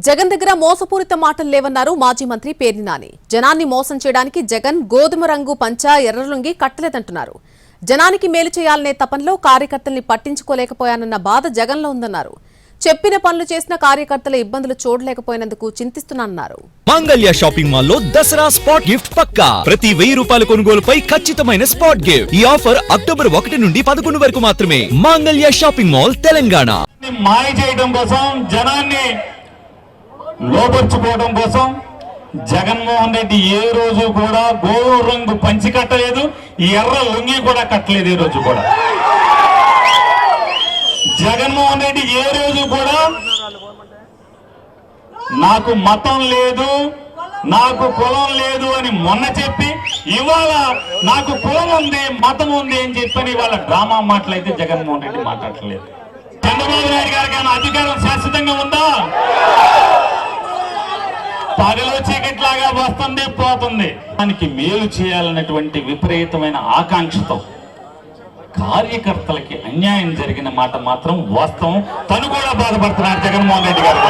జగన్ దగ్గర మోసపూరిత మాటలు లేవన్నారు మాజీ మంత్రి పేర్ని నాని. జనాన్ని మోసం చేయడానికి జగన్ గోధుమ రంగు పంచా ఎర్రలుంగి కట్టలేదంటున్నారు. జనానికి మేలు చేయాలనే తపనలో కార్యకర్తల్ని పట్టించుకోలేకపోయానన్న బాధ జగన్లో ఉందన్నారు. చెప్పిన పనులు చేసిన కార్యకర్తల ఇబ్బందులు చూడలేకపోయినందుకు చింతిస్తున్నానన్నారు. మాంగళ్య షాపింగ్ మాల్ లో దసరా స్పాట్ గిఫ్ట్ పక్కా. ప్రతి 1000 రూపాయల కొనుగోలుపై ఖచ్చితమైన స్పాట్ గిఫ్ట్. ఈ ఆఫర్ అక్టోబర్ 1 నుండి 11 వరకు మాత్రమే. మాంగళ్య షాపింగ్ మాల్, తెలంగాణ. మాయ చేయడం కోసం, జనాన్ని లోపరుచుకోవడం కోసం జగన్మోహన్ రెడ్డి ఏ రోజు కూడా గోధుమ రంగు పంచి కట్టలేదు, ఎర్ర లుంగి కూడా కట్టలేదు. ఈ రోజు కూడా జగన్మోహన్ రెడ్డి ఏ రోజు కూడా నాకు మతం లేదు, నాకు కులం లేదు అని మొన్న చెప్పి, ఇవాళ నాకు కులం ఉంది, మతం ఉంది అని చెప్పని ఇవాళ డ్రామా మాటలైతే జగన్మోహన్ రెడ్డి మాట్లాడలేదు. చంద్రబాబు నాయుడు గారికి అధికారం శాశ్వతంగా ఉందా? పగలు చీకట్లాగా వస్తుంది, పోతుంది. దానికి మేలు చేయాలన్నటువంటి విపరీతమైన ఆకాంక్షతో కార్యకర్తలకి అన్యాయం జరిగిన మాట మాత్రం వాస్తవం. తను కూడా బాధపడుతున్నాడు జగన్మోహన్ రెడ్డి గారు.